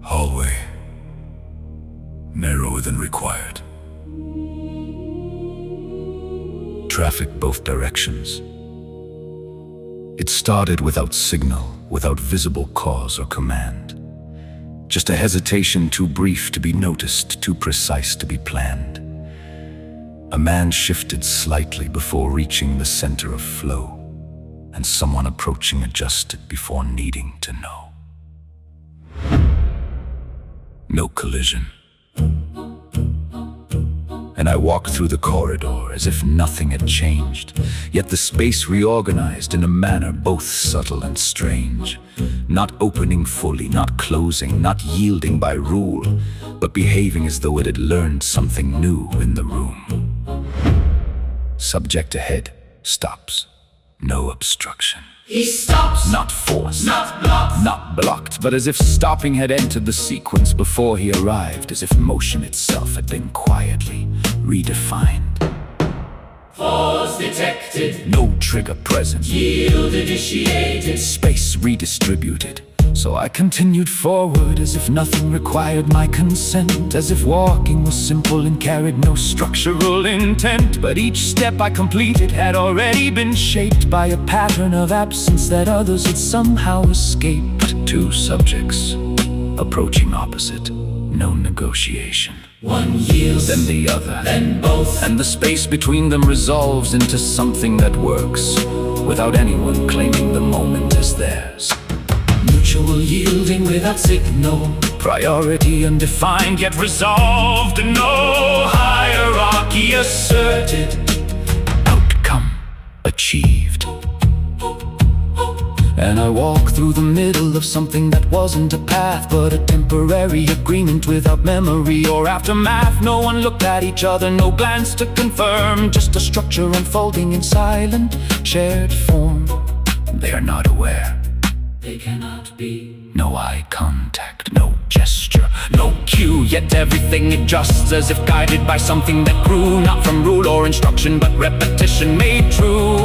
Hallway. Narrower than required. Traffic both directions. It started without signal, without visible cause or command. Just a hesitation too brief to be noticed, too precise to be planned. A man shifted slightly before reaching the center of flow, and someone approaching adjusted before needing to know. No collision. And I walked through the corridor as if nothing had changed, yet the space reorganized in a manner both subtle and strange. Not opening fully, not closing, not yielding by rule, but behaving as though it had learned something new in the room. Subject ahead stops. No obstruction. He stops. Not forced. Not blocked. Not blocked, but as if stopping had entered the sequence before he arrived, as if motion itself had been quietly redefined. Pause detected. No trigger present. Yield initiated. Space redistributed. So I continued forward as if nothing required my consent, as if walking was simple and carried no structural intent. But each step I completed had already been shaped by a pattern of absence that others had somehow escaped. Two subjects approaching opposite, no negotiation. One yields, then the other, then both, and the space between them resolves into something that works, without anyone claiming the moment as theirs. Mutual yielding without signal. Priority undefined yet resolved. No hierarchy asserted. Outcome achieved. And I walk through the middle of something that wasn't a path, but a temporary agreement without memory or aftermath. No one looked at each other, no glance to confirm, just a structure unfolding in silent, shared form. They are not aware. They cannot be. No eye contact, no gesture, no cue, yet everything adjusts as if guided by something that grew, not from rule or instruction, but repetition made true.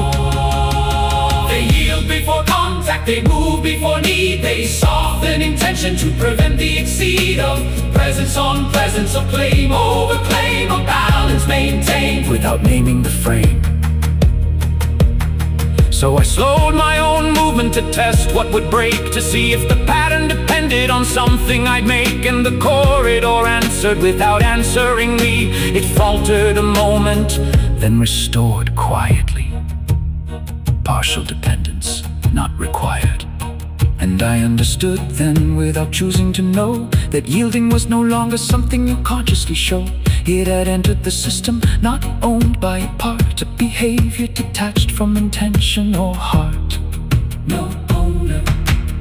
They yield before contact, they move before need, they soften intention to prevent the exceed of presence on presence, of claim over claim, of balance maintained without naming the frame. So I slowed my own movement to test what would break, to see if the pattern depended on something I'd make. And the corridor answered without answering me. It faltered a moment, then restored quietly. Partial dependence, not required. And I understood then, without choosing to know, that yielding was no longer something you consciously show. It had entered the system, not owned by a part, a behavior detached from intention or heart. No owner,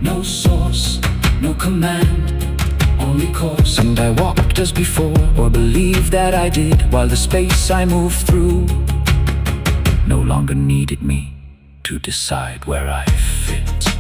no source, no command, only course. And I walked as before, or believed that I did, while the space I moved through no longer needed me to decide where I fit.